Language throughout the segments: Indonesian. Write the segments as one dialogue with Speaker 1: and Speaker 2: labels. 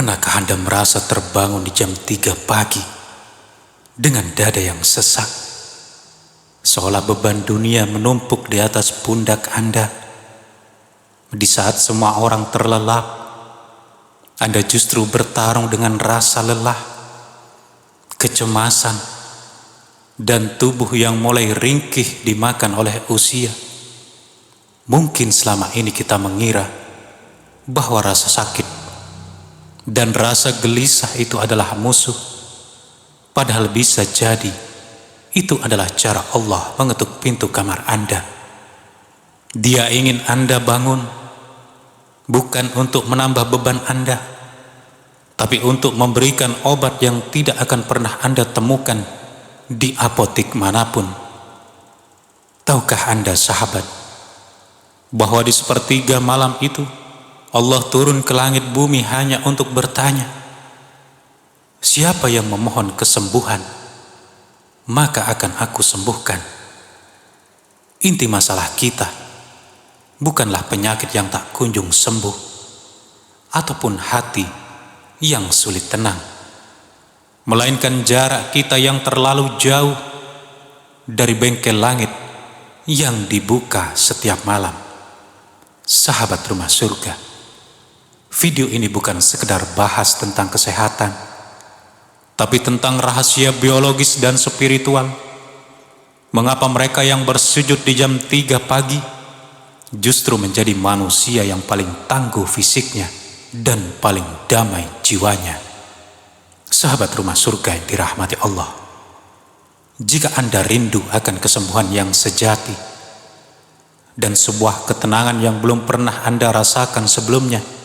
Speaker 1: Pernahkah Anda merasa terbangun di jam 3 pagi dengan dada yang sesak? Seolah beban dunia menumpuk di atas pundak Anda. Di saat semua orang terlelap, Anda justru bertarung dengan rasa lelah, kecemasan, dan tubuh yang mulai ringkih dimakan oleh usia. Mungkin selama ini kita mengira bahwa rasa sakit dan rasa gelisah itu adalah musuh. Padahal bisa jadi itu adalah cara Allah mengetuk pintu kamar Anda. Dia ingin Anda bangun, bukan untuk menambah beban Anda, tapi untuk memberikan obat yang tidak akan pernah Anda temukan di apotik manapun. Tahukah Anda, sahabat, bahwa di sepertiga malam itu Allah turun ke langit bumi hanya untuk bertanya, siapa yang memohon kesembuhan, maka akan aku sembuhkan. Inti masalah kita bukanlah penyakit yang tak kunjung sembuh, ataupun hati yang sulit tenang, melainkan jarak kita yang terlalu jauh dari bengkel langit yang dibuka setiap malam. Sahabat Rumah Surga, video ini bukan sekedar bahas tentang kesehatan, tapi tentang rahasia biologis dan spiritual. Mengapa mereka yang bersujud di jam 3 pagi justru menjadi manusia yang paling tangguh fisiknya dan paling damai jiwanya? Sahabat Rumah Surga yang dirahmati Allah, jika Anda rindu akan kesembuhan yang sejati dan sebuah ketenangan yang belum pernah Anda rasakan sebelumnya,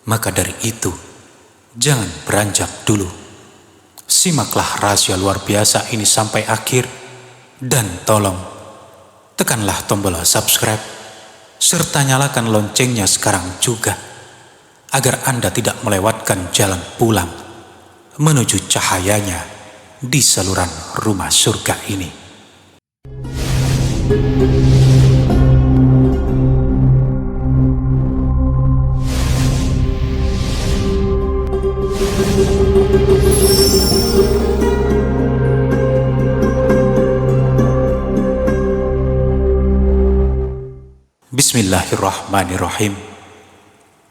Speaker 1: maka dari itu jangan beranjak dulu. Simaklah rahasia luar biasa ini sampai akhir, dan tolong tekanlah tombol subscribe serta nyalakan loncengnya sekarang juga, agar Anda tidak melewatkan jalan pulang menuju cahayanya di saluran Rumah Surga ini. Bismillahirrahmanirrahim.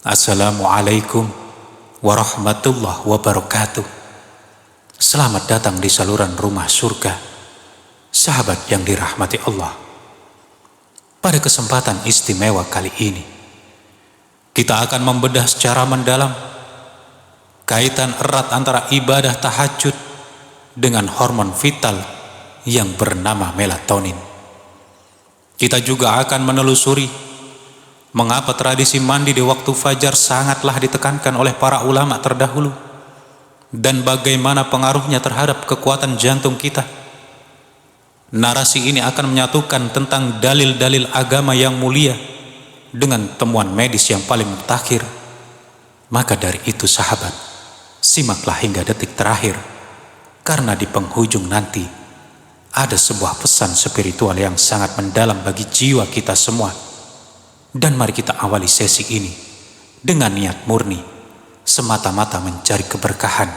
Speaker 1: Assalamualaikum warahmatullahi wabarakatuh. Selamat datang di saluran Rumah Surga, sahabat yang dirahmati Allah. Pada kesempatan istimewa kali ini, kita akan membedah secara mendalam kaitan erat antara ibadah tahajud dengan hormon vital yang bernama melatonin. Kita juga akan menelusuri mengapa tradisi mandi di waktu fajar sangatlah ditekankan oleh para ulama terdahulu, dan bagaimana pengaruhnya terhadap kekuatan jantung kita. Narasi ini akan menyatukan tentang dalil-dalil agama yang mulia dengan temuan medis yang paling mutakhir. Maka dari itu, sahabat, simaklah hingga detik terakhir, karena di penghujung nanti ada sebuah pesan spiritual yang sangat mendalam bagi jiwa kita semua. Dan mari kita awali sesi ini dengan niat murni, semata-mata mencari keberkahan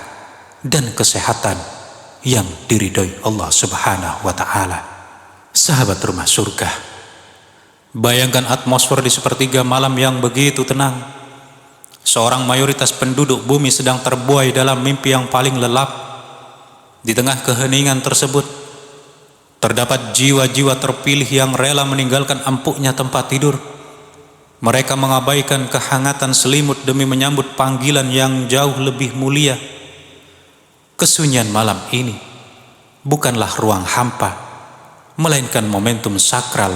Speaker 1: dan kesehatan yang diridhoi Allah Subhanahu wa Ta'ala. Sahabat Rumah Surga, bayangkan atmosfer di sepertiga malam yang begitu tenang. Seorang mayoritas penduduk bumi sedang terbuai dalam mimpi yang paling lelap. Di tengah keheningan tersebut, terdapat jiwa-jiwa terpilih yang rela meninggalkan empuknya tempat tidur. Mereka mengabaikan kehangatan selimut demi menyambut panggilan yang jauh lebih mulia. Kesunyian malam ini bukanlah ruang hampa, melainkan momentum sakral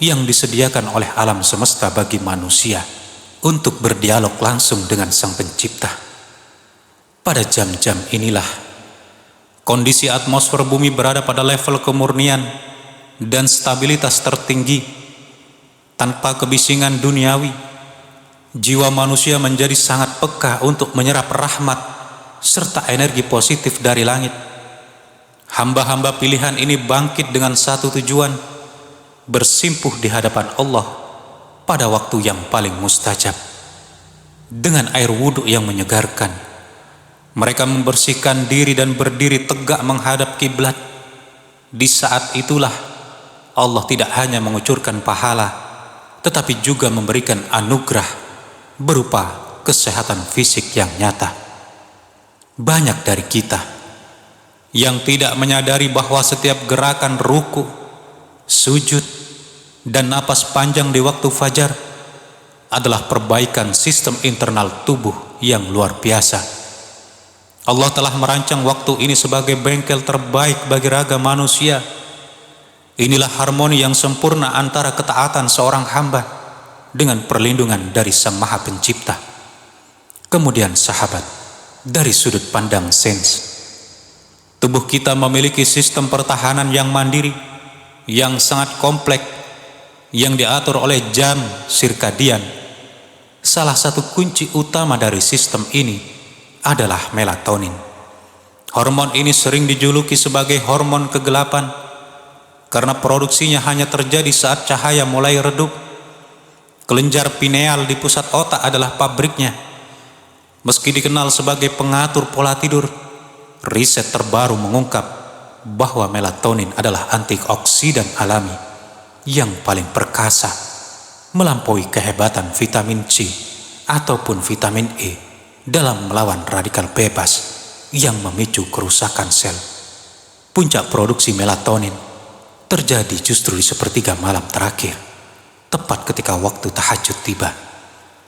Speaker 1: yang disediakan oleh alam semesta bagi manusia untuk berdialog langsung dengan Sang Pencipta. Pada jam-jam inilah kondisi atmosfer bumi berada pada level kemurnian dan stabilitas tertinggi. Tanpa kebisingan duniawi, jiwa manusia menjadi sangat peka untuk menyerap rahmat serta energi positif dari langit. Hamba-hamba pilihan ini bangkit dengan satu tujuan, bersimpuh di hadapan Allah pada waktu yang paling mustajab. dengan air wudhu yang menyegarkan. Mereka membersihkan diri dan berdiri tegak menghadap kiblat. Di saat itulah Allah tidak hanya mengucurkan pahala, tetapi juga memberikan anugerah berupa kesehatan fisik yang nyata. Banyak dari kita yang tidak menyadari bahwa setiap gerakan ruku, sujud, dan napas panjang di waktu fajar adalah perbaikan sistem internal tubuh yang luar biasa. Allah telah merancang waktu ini sebagai bengkel terbaik bagi raga manusia. Inilah harmoni yang sempurna antara ketaatan seorang hamba dengan perlindungan dari Sang Maha Pencipta. Kemudian sahabat, dari sudut pandang sains, tubuh kita memiliki sistem pertahanan yang mandiri, yang sangat kompleks, yang diatur oleh jam sirkadian. Salah satu kunci utama dari sistem ini adalah melatonin. Hormon ini sering dijuluki sebagai hormon kegelapan karena produksinya hanya terjadi saat cahaya mulai redup. Kelenjar pineal di pusat otak adalah pabriknya. Meski dikenal sebagai pengatur pola tidur, riset terbaru mengungkap bahwa melatonin adalah antioksidan alami yang paling perkasa, melampaui kehebatan vitamin C ataupun vitamin E dalam melawan radikal bebas yang memicu kerusakan sel. Puncak produksi melatonin terjadi justru di sepertiga malam terakhir, tepat ketika waktu tahajud tiba.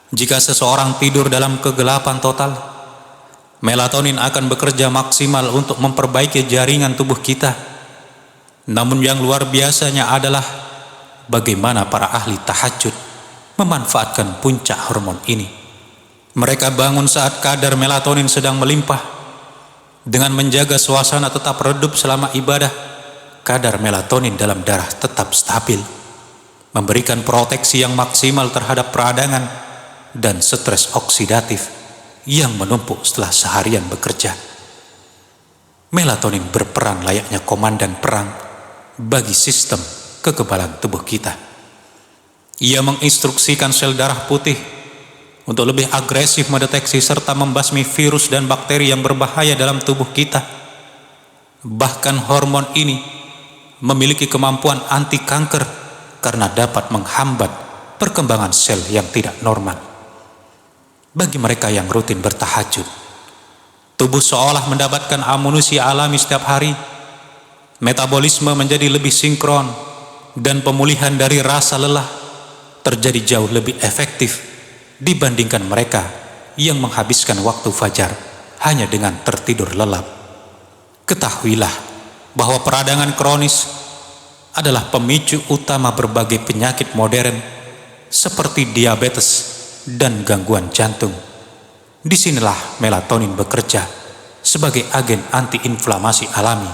Speaker 1: Jika seseorang tidur dalam kegelapan total, melatonin akan bekerja maksimal untuk memperbaiki jaringan tubuh kita. Namun yang luar biasanya adalah bagaimana para ahli tahajud memanfaatkan puncak hormon ini. Mereka bangun saat kadar melatonin sedang melimpah. Dengan menjaga suasana tetap redup selama ibadah, kadar melatonin dalam darah tetap stabil, memberikan proteksi yang maksimal terhadap peradangan dan stres oksidatif yang menumpuk setelah seharian bekerja. Melatonin berperan layaknya komandan perang bagi sistem kekebalan tubuh kita. Ia menginstruksikan sel darah putih untuk lebih agresif mendeteksi serta membasmi virus dan bakteri yang berbahaya dalam tubuh kita. Bahkan hormon ini memiliki kemampuan anti kanker karena dapat menghambat perkembangan sel yang tidak normal. Bagi mereka yang rutin bertahajud, tubuh seolah mendapatkan amunisi alami setiap hari. Metabolisme menjadi lebih sinkron dan pemulihan dari rasa lelah terjadi jauh lebih efektif dibandingkan mereka yang menghabiskan waktu fajar hanya dengan tertidur lelap. Ketahuilah bahwa peradangan kronis adalah pemicu utama berbagai penyakit modern seperti diabetes dan gangguan jantung. Disinilah melatonin bekerja sebagai agen antiinflamasi alami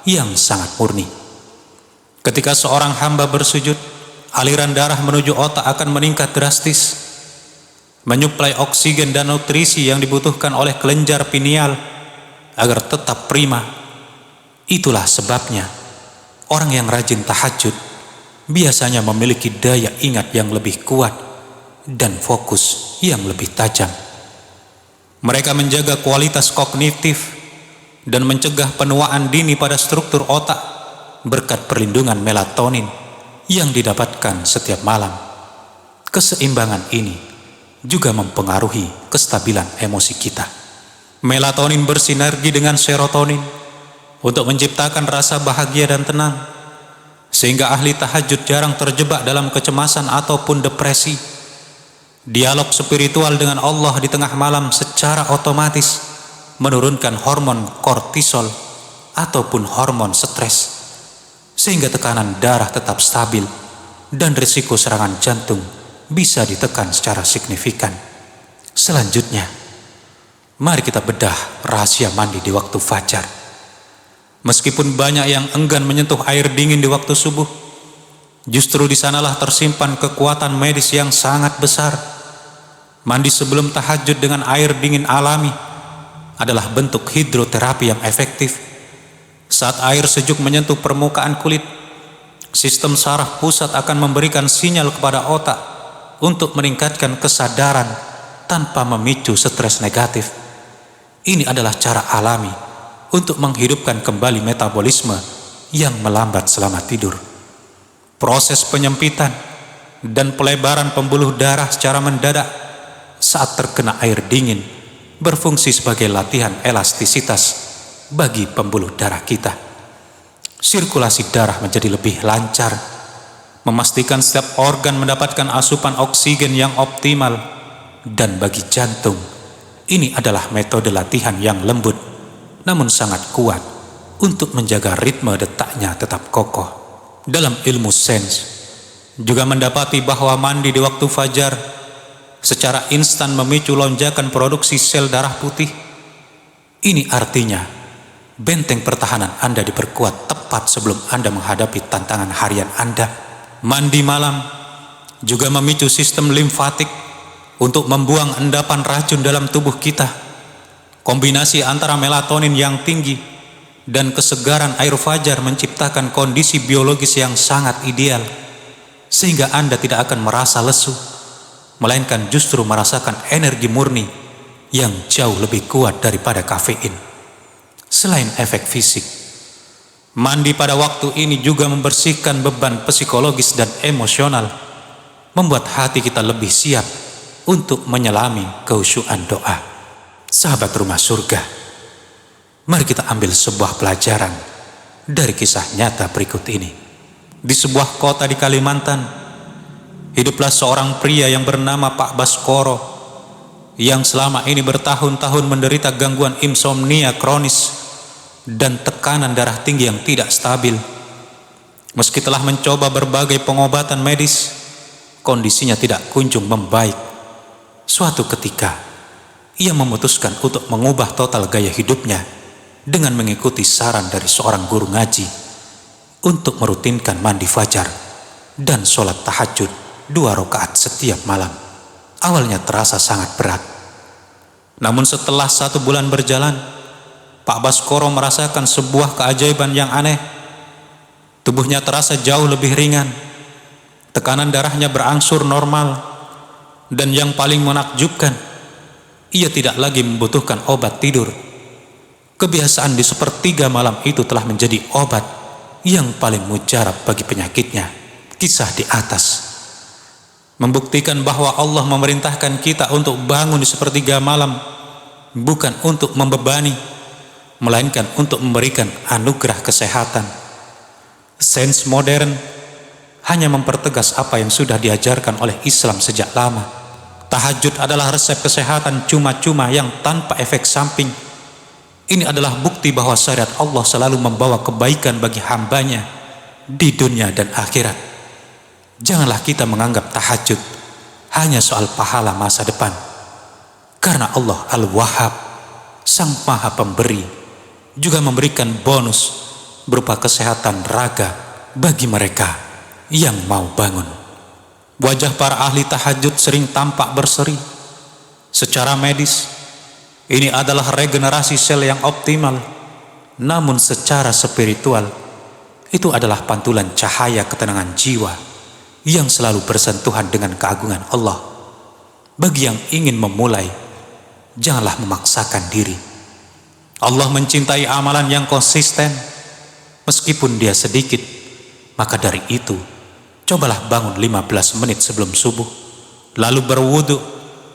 Speaker 1: yang sangat murni. Ketika seorang hamba bersujud, aliran darah menuju otak akan meningkat drastis, menyuplai oksigen dan nutrisi yang dibutuhkan oleh kelenjar pineal agar tetap prima. Itulah sebabnya orang yang rajin tahajud biasanya memiliki daya ingat yang lebih kuat dan fokus yang lebih tajam. Mereka menjaga kualitas kognitif dan mencegah penuaan dini pada struktur otak berkat perlindungan melatonin yang didapatkan setiap malam. Keseimbangan ini juga mempengaruhi kestabilan emosi kita. Melatonin bersinergi dengan serotonin untuk menciptakan rasa bahagia dan tenang, sehingga ahli tahajud jarang terjebak dalam kecemasan ataupun depresi. Dialog spiritual dengan Allah di tengah malam secara otomatis menurunkan hormon kortisol ataupun hormon stres, sehingga tekanan darah tetap stabil dan risiko serangan jantung bisa ditekan secara signifikan. Selanjutnya, mari kita bedah rahasia mandi di waktu fajar. Meskipun banyak yang enggan menyentuh air dingin di waktu subuh, justru di sanalah tersimpan kekuatan medis yang sangat besar. Mandi sebelum tahajud dengan air dingin alami adalah bentuk hidroterapi yang efektif. Saat air sejuk menyentuh permukaan kulit, sistem saraf pusat akan memberikan sinyal kepada otak untuk meningkatkan kesadaran tanpa memicu stres negatif. Ini adalah cara alami untuk menghidupkan kembali metabolisme yang melambat selama tidur. Proses penyempitan dan pelebaran pembuluh darah secara mendadak saat terkena air dingin berfungsi sebagai latihan elastisitas bagi pembuluh darah kita. Sirkulasi darah menjadi lebih lancar, memastikan setiap organ mendapatkan asupan oksigen yang optimal, dan bagi jantung, ini adalah metode latihan yang lembut namun sangat kuat untuk menjaga ritme detaknya tetap kokoh. Dalam ilmu sains juga mendapati bahwa mandi di waktu fajar secara instan memicu lonjakan produksi sel darah putih. Ini artinya benteng pertahanan Anda diperkuat tepat sebelum Anda menghadapi tantangan harian Anda. Mandi malam juga memicu sistem limfatik untuk membuang endapan racun dalam tubuh kita. Kombinasi antara melatonin yang tinggi dan kesegaran air fajar menciptakan kondisi biologis yang sangat ideal, sehingga Anda tidak akan merasa lesu, melainkan justru merasakan energi murni yang jauh lebih kuat daripada kafein. Selain efek fisik, mandi pada waktu ini juga membersihkan beban psikologis dan emosional, membuat hati kita lebih siap untuk menyelami kehusyuan doa. Sahabat rumah surga, mari kita ambil sebuah pelajaran dari kisah nyata berikut ini. Di sebuah kota di Kalimantan, hiduplah seorang pria yang bernama Pak Baskoro, yang selama ini bertahun-tahun menderita gangguan insomnia kronis dan tekanan darah tinggi yang tidak stabil. Meski telah mencoba berbagai pengobatan medis, kondisinya tidak kunjung membaik. Suatu ketika, ia memutuskan untuk mengubah total gaya hidupnya dengan mengikuti saran dari seorang guru ngaji untuk merutinkan mandi fajar dan sholat tahajud 2 rakaat setiap malam. Awalnya terasa sangat berat, namun setelah 1 bulan berjalan, Pak Baskoro merasakan sebuah keajaiban yang aneh. Tubuhnya terasa jauh lebih ringan, tekanan darahnya berangsur normal, dan yang paling menakjubkan, ia tidak lagi membutuhkan obat tidur. Kebiasaan di sepertiga malam itu telah menjadi obat yang paling mujarab bagi penyakitnya. Kisah di atas membuktikan bahwa Allah memerintahkan kita untuk bangun di sepertiga malam bukan untuk membebani, melainkan untuk memberikan anugerah kesehatan. Sains modern hanya mempertegas apa yang sudah diajarkan oleh Islam sejak lama. Tahajud adalah resep kesehatan cuma-cuma yang tanpa efek samping. Ini adalah bukti bahwa syariat Allah selalu membawa kebaikan bagi hambanya di dunia dan akhirat. Janganlah kita menganggap tahajud hanya soal pahala masa depan, karena Allah Al-Wahhab, Sang Maha Pemberi, juga memberikan bonus berupa kesehatan raga bagi mereka yang mau bangun. Wajah para ahli tahajud sering tampak berseri. Secara medis, ini adalah regenerasi sel yang optimal. Namun secara spiritual, itu adalah pantulan cahaya ketenangan jiwa yang selalu bersentuhan dengan keagungan Allah. Bagi yang ingin memulai, janganlah memaksakan diri. Allah mencintai amalan yang konsisten, meskipun dia sedikit. Maka dari itu, cobalah bangun 15 menit sebelum subuh, lalu berwudu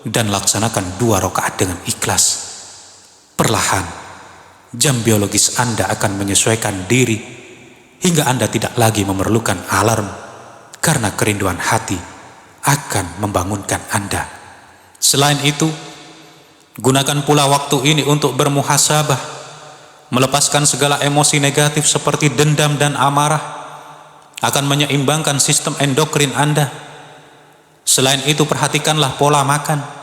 Speaker 1: dan laksanakan 2 rakaat dengan ikhlas. Perlahan, jam biologis Anda akan menyesuaikan diri hingga Anda tidak lagi memerlukan alarm, karena kerinduan hati akan membangunkan Anda. Selain itu, gunakan pula waktu ini untuk bermuhasabah, melepaskan segala emosi negatif seperti dendam dan amarah, akan menyeimbangkan sistem endokrin Anda. Selain itu, perhatikanlah pola makan.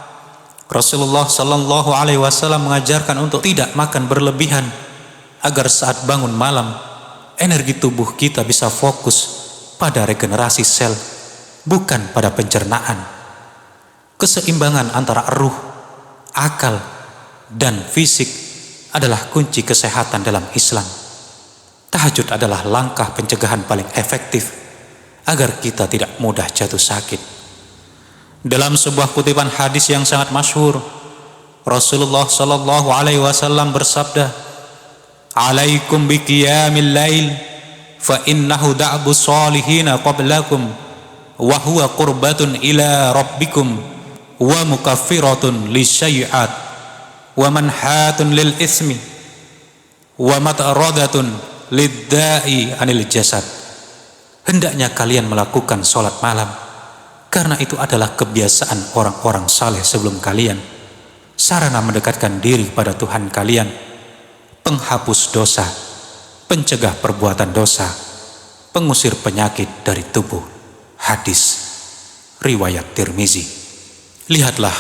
Speaker 1: Rasulullah Shallallahu Alaihi Wasallam mengajarkan untuk tidak makan berlebihan, agar saat bangun malam, energi tubuh kita bisa fokus pada regenerasi sel, bukan pada pencernaan. Keseimbangan antara ruh, akal, dan fisik adalah kunci kesehatan dalam Islam. Tahajud adalah langkah pencegahan paling efektif agar kita tidak mudah jatuh sakit. Dalam sebuah kutipan hadis yang sangat masyhur, Rasulullah sallallahu alaihi wasallam bersabda, "Alaikum biqiyamil lail fa innahu da'bu salihina qablakum wa huwa qurbatun ila rabbikum wa mukaffiratun lisayyi'at wa manhatun lil ismi wa mat'radatun lidda'i anil jasad." Hendaknya kalian melakukan salat malam, karena itu adalah kebiasaan orang-orang saleh sebelum kalian, sarana mendekatkan diri pada Tuhan kalian, penghapus dosa, pencegah perbuatan dosa, pengusir penyakit dari tubuh. Hadis riwayat Tirmizi. Lihatlah,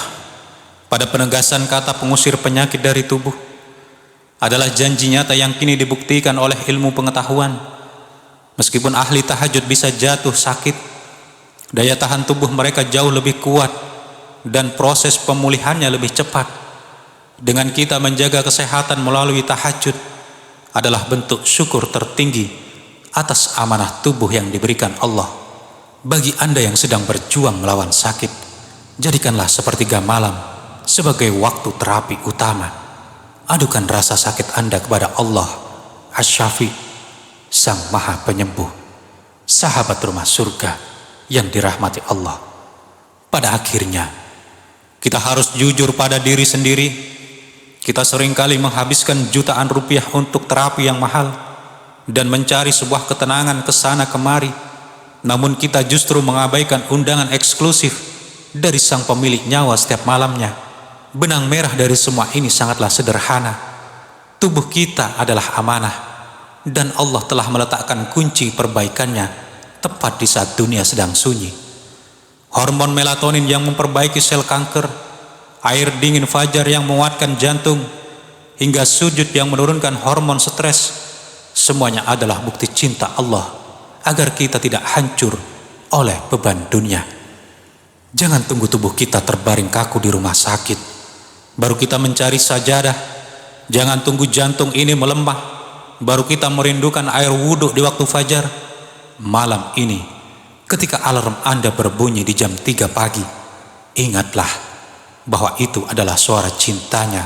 Speaker 1: pada penegasan kata pengusir penyakit dari tubuh adalah janji nyata yang kini dibuktikan oleh ilmu pengetahuan. Meskipun ahli tahajud bisa jatuh sakit, daya tahan tubuh mereka jauh lebih kuat dan proses pemulihannya lebih cepat. Dengan kita menjaga kesehatan melalui tahajud adalah bentuk syukur tertinggi atas amanah tubuh yang diberikan Allah. Bagi Anda yang sedang berjuang melawan sakit, jadikanlah sepertiga malam sebagai waktu terapi utama. Adukan rasa sakit Anda kepada Allah Asy-Syafi, Sang Maha Penyembuh, sahabat rumah surga yang dirahmati Allah. Pada akhirnya, kita harus jujur pada diri sendiri. Kita seringkali menghabiskan jutaan rupiah untuk terapi yang mahal dan mencari sebuah ketenangan kesana kemari. Namun kita justru mengabaikan undangan eksklusif dari sang pemilik nyawa setiap malamnya. Benang merah dari semua ini sangatlah sederhana. Tubuh kita adalah amanah, dan Allah telah meletakkan kunci perbaikannya tepat di saat dunia sedang sunyi. Hormon melatonin yang memperbaiki sel kanker, air dingin fajar yang menguatkan jantung, hingga sujud yang menurunkan hormon stres, semuanya adalah bukti cinta Allah agar kita tidak hancur oleh beban dunia. Jangan tunggu tubuh kita terbaring kaku di rumah sakit baru kita mencari sajadah. Jangan tunggu jantung ini melemah baru kita merindukan air wudhu di waktu fajar. Malam ini, ketika alarm Anda berbunyi di jam 3 pagi, ingatlah bahwa itu adalah suara cintanya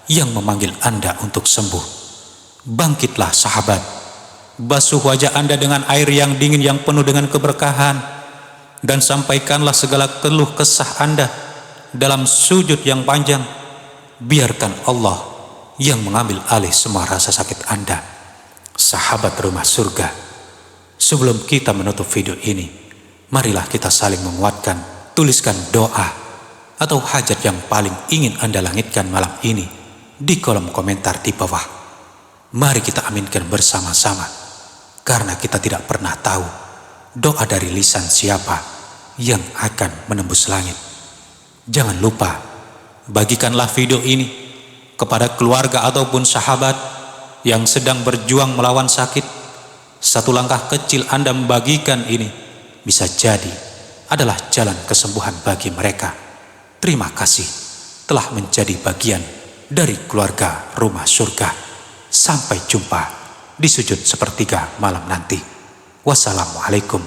Speaker 1: yang memanggil Anda untuk sembuh. Bangkitlah sahabat, basuh wajah Anda dengan air yang dingin yang penuh dengan keberkahan, dan sampaikanlah segala keluh kesah Anda dalam sujud yang panjang. Biarkan Allah yang mengambil alih semua rasa sakit Anda. Sahabat rumah surga, sebelum kita menutup video ini, marilah kita saling menguatkan. Tuliskan doa atau hajat yang paling ingin Anda langitkan malam ini di kolom komentar di bawah. Mari kita aminkan bersama-sama, karena kita tidak pernah tahu doa dari lisan siapa yang akan menembus langit. Jangan lupa, bagikanlah video ini kepada keluarga ataupun sahabat yang sedang berjuang melawan sakit. Satu langkah kecil Anda membagikan ini bisa jadi adalah jalan kesembuhan bagi mereka. Terima kasih telah menjadi bagian dari keluarga rumah surga. Sampai jumpa di sujud sepertiga malam nanti. Wassalamualaikum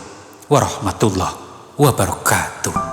Speaker 1: warahmatullahi wabarakatuh.